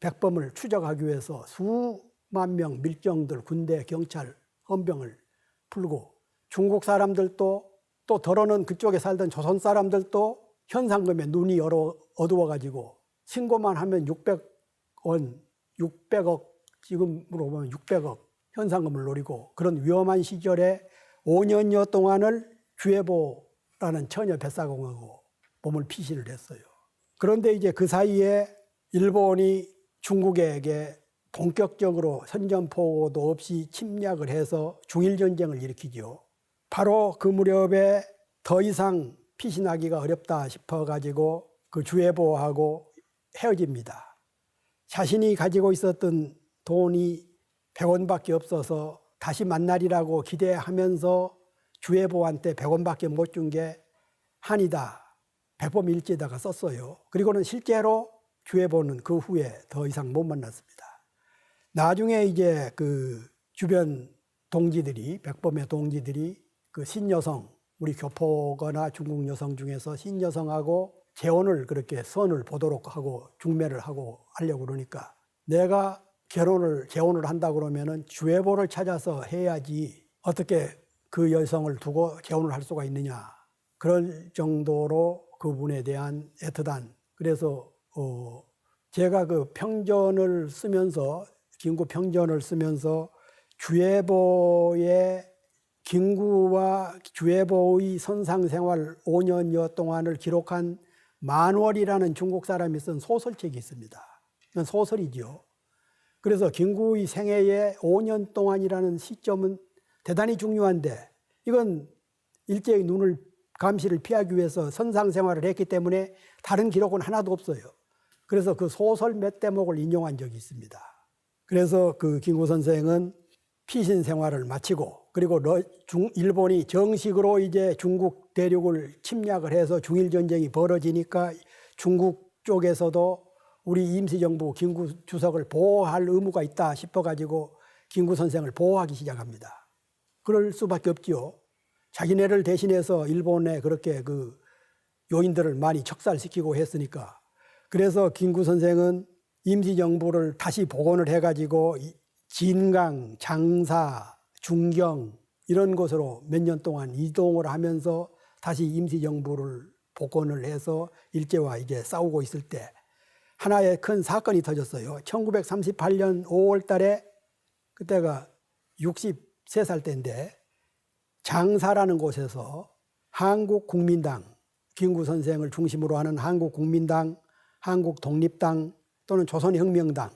백범을 추적하기 위해서 수만 명 밀정들, 군대, 경찰, 헌병을 풀고 중국 사람들도 또 더러는 그쪽에 살던 조선 사람들도 현상금에 눈이 어두워가지고 신고만 하면 600원, 600억, 지금으로 보면 600억 현상금을 노리고 그런 위험한 시절에 5년여 동안을 주해보라는 처녀 뱃사공하고 몸을 피신을 했어요. 그런데 이제 그 사이에 일본이 중국에게 본격적으로 선전포고도 없이 침략을 해서 중일전쟁을 일으키죠. 바로 그 무렵에 더 이상 피신하기가 어렵다 싶어가지고 그 주해보하고 헤어집니다. 자신이 가지고 있었던 돈이 100원밖에 없어서 다시 만나리라고 기대하면서 주해보한테 100원밖에 못 준 게 한이다. 백범 일지에다가 썼어요. 그리고는 실제로 주해보는 그 후에 더 이상 못 만났습니다. 나중에 이제 그 주변 동지들이, 백범의 동지들이 그 신여성, 우리 교포거나 중국 여성 중에서 신여성하고 재혼을 그렇게 선을 보도록 하고 중매를 하고 하려고 그러니까 내가 재혼을 한다 그러면은 주해보를 찾아서 해야지 어떻게 그 여성을 두고 재혼을 할 수가 있느냐. 그럴 정도로 그분에 대한 애틋한. 그래서 제가 그 평전을 쓰면서 김구 평전을 쓰면서 주해보의 김구와 주해보의 선상생활 5년여 동안을 기록한 만월이라는 중국 사람이 쓴 소설책이 있습니다. 이건 소설이죠. 그래서 김구의 생애의 5년 동안이라는 시점은 대단히 중요한데 이건 일제의 눈을 감시를 피하기 위해서 선상생활을 했기 때문에 다른 기록은 하나도 없어요. 그래서 그 소설 몇 대목을 인용한 적이 있습니다. 그래서 그 김구 선생은 피신 생활을 마치고 그리고 일본이 정식으로 이제 중국 대륙을 침략을 해서 중일전쟁이 벌어지니까 중국 쪽에서도 우리 임시정부 김구 주석을 보호할 의무가 있다 싶어가지고 김구 선생을 보호하기 시작합니다. 그럴 수밖에 없지요. 자기네를 대신해서 일본에 그렇게 그 요인들을 많이 척살시키고 했으니까. 그래서 김구 선생은 임시정부를 다시 복원을 해가지고 진강, 장사, 중경 이런 곳으로 몇 년 동안 이동을 하면서 다시 임시정부를 복원을 해서 일제와 이제 싸우고 있을 때 하나의 큰 사건이 터졌어요. 1938년 5월 달에 그때가 63살 때인데 장사라는 곳에서 한국국민당, 김구 선생을 중심으로 하는 한국국민당, 한국독립당 또는 조선혁명당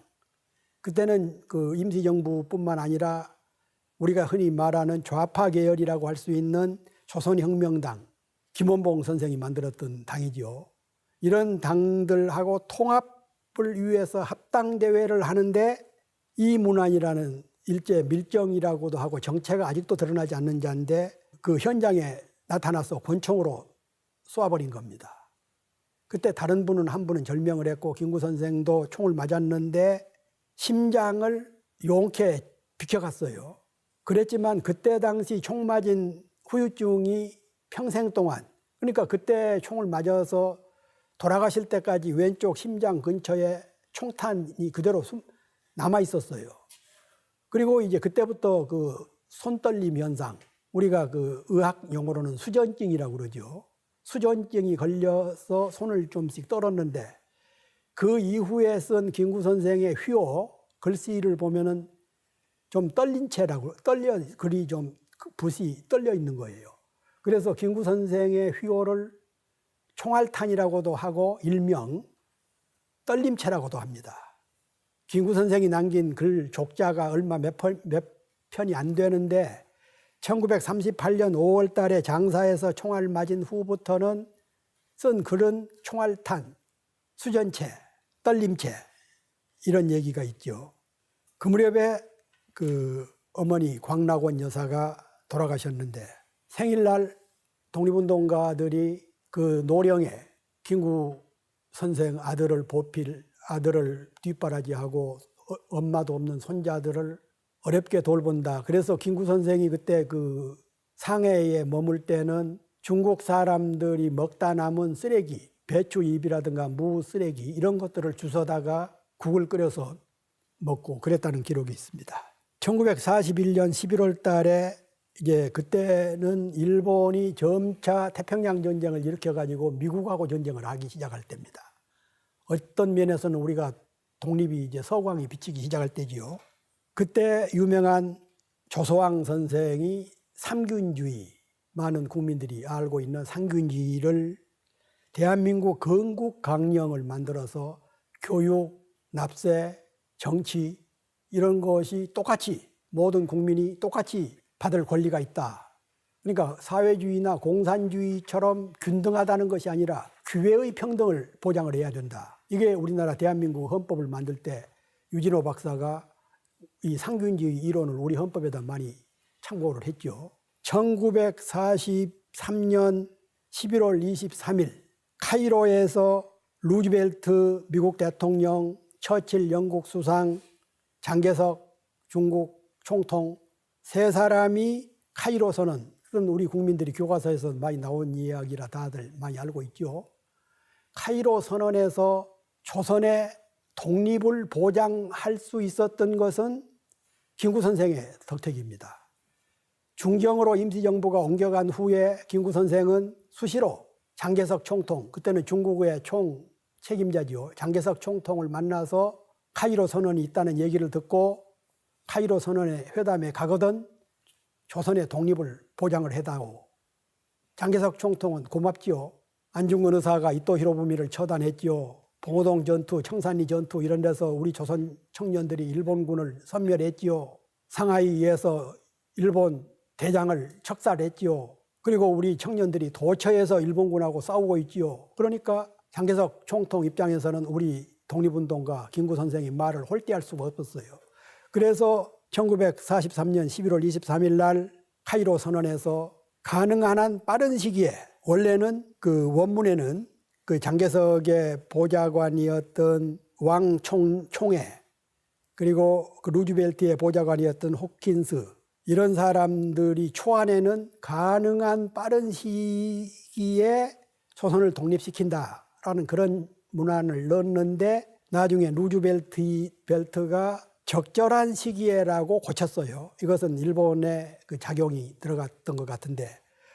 그때는 그 임시정부뿐만 아니라 우리가 흔히 말하는 좌파 계열이라고 할 수 있는 조선혁명당, 김원봉 선생이 만들었던 당이죠. 이런 당들하고 통합을 위해서 합당대회를 하는데 이문안이라는 일제 밀정이라고도 하고 정체가 아직도 드러나지 않는 자인데 그 현장에 나타나서 권총으로 쏘아버린 겁니다. 그때 다른 분은 한 분은 절명을 했고 김구 선생도 총을 맞았는데 심장을 용케 비켜갔어요. 그랬지만 그때 당시 총 맞은 후유증이 평생 동안 그러니까 그때 총을 맞아서 돌아가실 때까지 왼쪽 심장 근처에 총탄이 그대로 남아 있었어요. 그리고 이제 그때부터 그 손떨림 현상, 우리가 그 의학 용어로는 수전증이라고 그러죠. 수전증이 걸려서 손을 좀씩 떨었는데 그 이후에 쓴 김구 선생의 휘호 글씨를 보면은 좀 떨린 채라고 글이 좀 붓이 떨려 있는 거예요. 그래서 김구 선생의 휘호를 총알탄이라고도 하고 일명 떨림체라고도 합니다. 김구 선생이 남긴 글 족자가 얼마 몇 편이 안 되는데 1938년 5월 달에 장사에서 총알 맞은 후부터는 쓴 글은 총알탄, 수전체, 떨림체 이런 얘기가 있죠. 그 무렵에 그 어머니 광락원 여사가 돌아가셨는데 생일날 독립운동가들이 그 노령에 김구 선생 아들을 보필 아들을 뒷바라지하고 엄마도 없는 손자들을 어렵게 돌본다. 그래서 김구 선생이 그때 그 상해에 머물 때는 중국 사람들이 먹다 남은 쓰레기, 배추잎이라든가 무 쓰레기 이런 것들을 주워다가 국을 끓여서 먹고 그랬다는 기록이 있습니다. 1941년 11월 달에 이제 그때는 일본이 점차 태평양 전쟁을 일으켜가지고 미국하고 전쟁을 하기 시작할 때입니다. 어떤 면에서는 우리가 독립이 이제 서광이 비치기 시작할 때지요. 그때 유명한 조소왕 선생이 삼균주의, 많은 국민들이 알고 있는 삼균주의를 대한민국 건국 강령을 만들어서 교육, 납세, 정치 이런 것이 똑같이 모든 국민이 똑같이 받을 권리가 있다. 그러니까 사회주의나 공산주의처럼 균등하다는 것이 아니라 기회의 평등을 보장을 해야 된다. 이게 우리나라 대한민국 헌법을 만들 때 유진호 박사가 이 상균주의 이론을 우리 헌법에다 많이 참고를 했죠. 1943년 11월 23일 카이로에서 루즈벨트 미국 대통령, 처칠 영국 수상, 장개석 중국 총통 세 사람이 카이로 선언, 그건 우리 국민들이 교과서에서 많이 나온 이야기라 다들 많이 알고 있죠. 카이로 선언에서 조선의 독립을 보장할 수 있었던 것은 김구 선생의 덕택입니다. 중경으로 임시정부가 옮겨간 후에 김구 선생은 수시로 장개석 총통, 그때는 중국의 총 책임자지요. 장개석 총통을 만나서 카이로 선언이 있다는 얘기를 듣고 카이로 선언의 회담에 가거든 조선의 독립을 보장을 해다오. 장개석 총통은 고맙지요. 안중근 의사가 이토 히로부미를 처단했지요. 봉오동 전투, 청산리 전투 이런 데서 우리 조선 청년들이 일본군을 섬멸했지요. 상하이에서 일본 대장을 척살했지요. 그리고 우리 청년들이 도처에서 일본군하고 싸우고 있지요. 그러니까 장개석 총통 입장에서는 우리 독립운동가 김구 선생의 말을 홀대할 수가 없었어요. 그래서 1943년 11월 23일 날 카이로 선언에서 가능한 한 빠른 시기에, 원래는 그 원문에는 그 장개석의 보좌관이었던 왕 총회, 그리고 그 루즈벨트의 보좌관이었던 호킨스, 이런 사람들이 초안에는 가능한 빠른 시기에 조선을 독립시킨다라는 그런 문안을 넣었는데 나중에 루즈벨트가 적절한 시기에라고 고쳤어요. 이것은 일본의 그 작용이 들어갔던 것 같은데,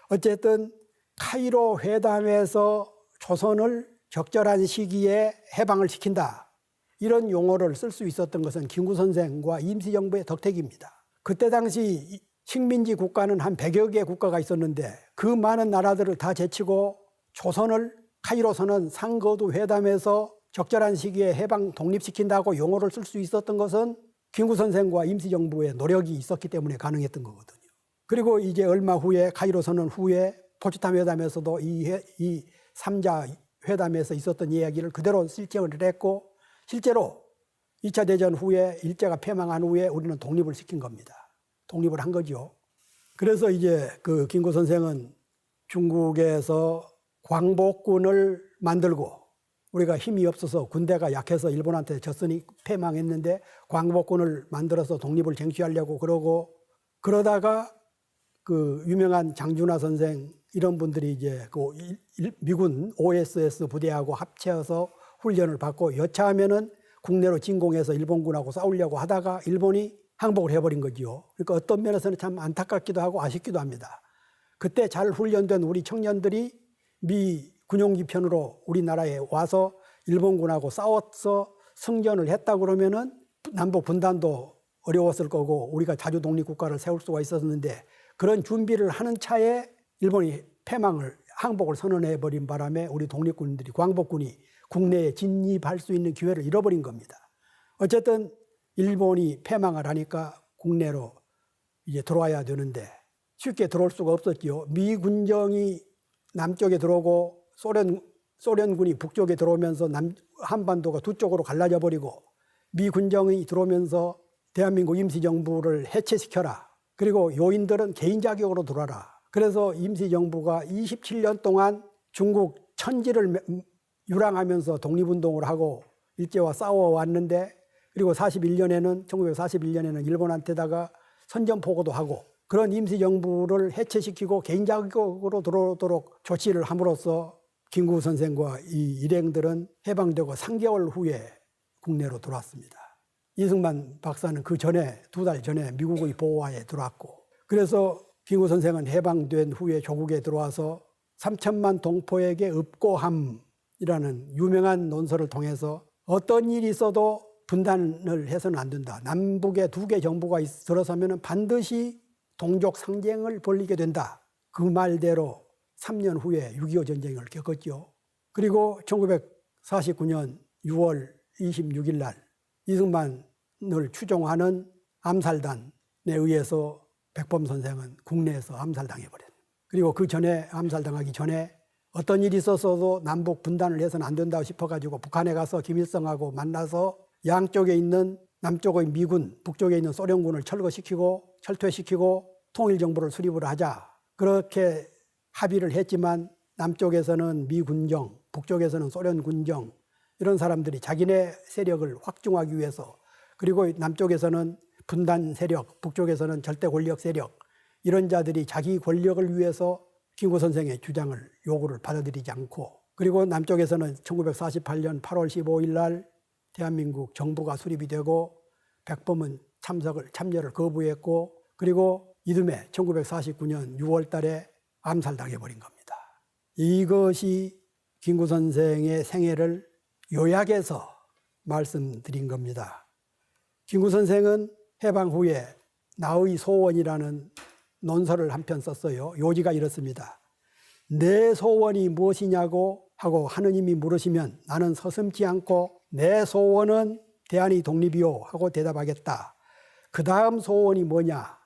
어쨌든 카이로 회담에서 조선을 적절한 시기에 해방을 시킨다, 이런 용어를 쓸 수 있었던 것은 김구 선생과 임시정부의 덕택입니다. 그때 당시 식민지 국가는 한 100여 개 국가가 있었는데 그 많은 나라들을 다 제치고 조선을 카이로 선언 상거두 회담에서 적절한 시기에 해방 독립시킨다고 용어를 쓸 수 있었던 것은 김구 선생과 임시정부의 노력이 있었기 때문에 가능했던 거거든요. 그리고 이제 얼마 후에 카이로 선언 후에 포츠담 회담에서도 이 3자 회담에서 있었던 이야기를 그대로 실천을 했고, 실제로 2차 대전 후에 일제가 패망한 후에 우리는 독립을 시킨 겁니다. 독립을 한 거죠. 그래서 이제 그 김구 선생은 중국에서 광복군을 만들고, 우리가 힘이 없어서 군대가 약해서 일본한테 졌으니 패망했는데 광복군을 만들어서 독립을 쟁취하려고 그러다가 그 유명한 장준하 선생 이런 분들이 이제 그 미군 OSS 부대하고 합쳐서 훈련을 받고 여차하면은 국내로 진공해서 일본군하고 싸우려고 하다가 일본이 항복을 해버린 거지요. 그러니까 어떤 면에서는 참 안타깝기도 하고 아쉽기도 합니다. 그때 잘 훈련된 우리 청년들이 미 군용기 편으로 우리나라에 와서 일본군하고 싸워서 승전을 했다 그러면은 남북 분단도 어려웠을 거고 우리가 자주 독립국가를 세울 수가 있었는데, 그런 준비를 하는 차에 일본이 항복을 선언해 버린 바람에 우리 독립군들이, 광복군이 국내에 진입할 수 있는 기회를 잃어버린 겁니다. 어쨌든 일본이 패망을 하니까 국내로 이제 들어와야 되는데 쉽게 들어올 수가 없었지요. 미 군정이 남쪽에 들어오고 소련군이 북쪽에 들어오면서 한반도가 두 쪽으로 갈라져 버리고, 미 군정이 들어오면서 대한민국 임시정부를 해체시켜라. 그리고 요인들은 개인 자격으로 들어와라. 그래서 임시정부가 27년 동안 중국 천지를 유랑하면서 독립운동을 하고 일제와 싸워왔는데 그리고 1941년에는 일본한테다가 선전포고도 하고 그런 임시정부를 해체시키고 개인 자격으로 들어오도록 조치를 함으로써 김구 선생과 이 일행들은 해방되고 3개월 후에 국내로 들어왔습니다. 이승만 박사는 그 전에 2달 전에 미국의 보호하에 들어왔고 그래서 김구 선생은 해방된 후에 조국에 들어와서 3천만 동포에게 읍고함이라는 유명한 논설을 통해서 어떤 일이 있어도 분단을 해서는 안 된다. 남북에 2개 정부가 들어서면 반드시 동족 상쟁을 벌이게 된다. 그 말대로 3년 후에 6.25 전쟁을 겪었죠. 그리고 1949년 6월 26일 날 이승만을 추종하는 암살단에 의해서 백범 선생은 국내에서 암살당해버렸어요. 그리고 그 전에 암살당하기 전에 어떤 일이 있었어도 남북 분단을 해서는 안 된다고 싶어가지고 북한에 가서 김일성하고 만나서 양쪽에 있는 남쪽의 미군, 북쪽에 있는 소련군을 철퇴시키고 통일정부를 수립을 하자. 그렇게 합의를 했지만 남쪽에서는 미군정, 북쪽에서는 소련군정 이런 사람들이 자기네 세력을 확충하기 위해서 그리고 남쪽에서는 분단 세력, 북쪽에서는 절대 권력 세력 이런 자들이 자기 권력을 위해서 김구 선생의 주장을 요구를 받아들이지 않고 그리고 남쪽에서는 1948년 8월 15일 날 대한민국 정부가 수립이 되고 백범은 참여를 거부했고 그리고 이듬해 1949년 6월 달에 암살당해버린 겁니다. 이것이 김구 선생의 생애를 요약해서 말씀드린 겁니다. 김구 선생은 해방 후에 나의 소원이라는 논설을 한 편 썼어요. 요지가 이렇습니다. 내 소원이 무엇이냐고 하고 하느님이 물으시면 나는 서슴지 않고 내 소원은 대한이 독립이요 하고 대답하겠다. 그 다음 소원이 뭐냐?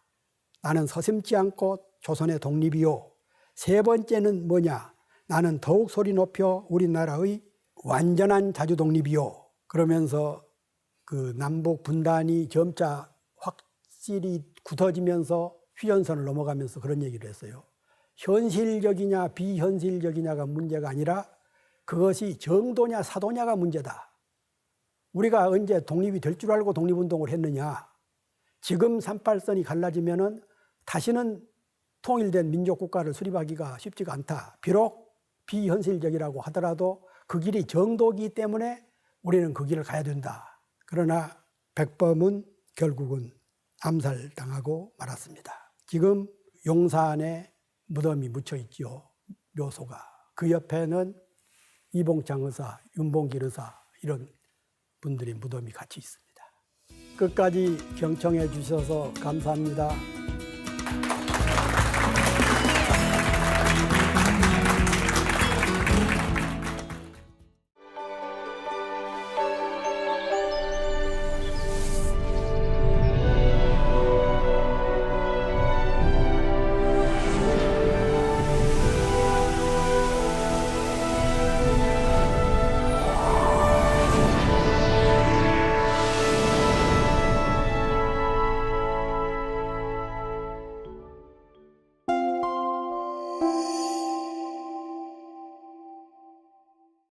나는 서슴지 않고 조선의 독립이요. 세 번째는 뭐냐? 나는 더욱 소리 높여 우리나라의 완전한 자주 독립이요. 그러면서 그 남북 분단이 점차 확실히 굳어지면서 휴전선을 넘어가면서 그런 얘기를 했어요. 현실적이냐 비현실적이냐가 문제가 아니라 그것이 정도냐 사도냐가 문제다. 우리가 언제 독립이 될 줄 알고 독립운동을 했느냐. 지금 38선이 갈라지면은 다시는 통일된 민족국가를 수립하기가 쉽지가 않다. 비록 비현실적이라고 하더라도 그 길이 정도이기 때문에 우리는 그 길을 가야 된다. 그러나 백범은 결국은 암살당하고 말았습니다. 지금 용산에 무덤이 묻혀 있죠. 묘소가. 그 옆에는 이봉창 의사, 윤봉길 의사 이런 분들의 무덤이 같이 있습니다. 끝까지 경청해 주셔서 감사합니다.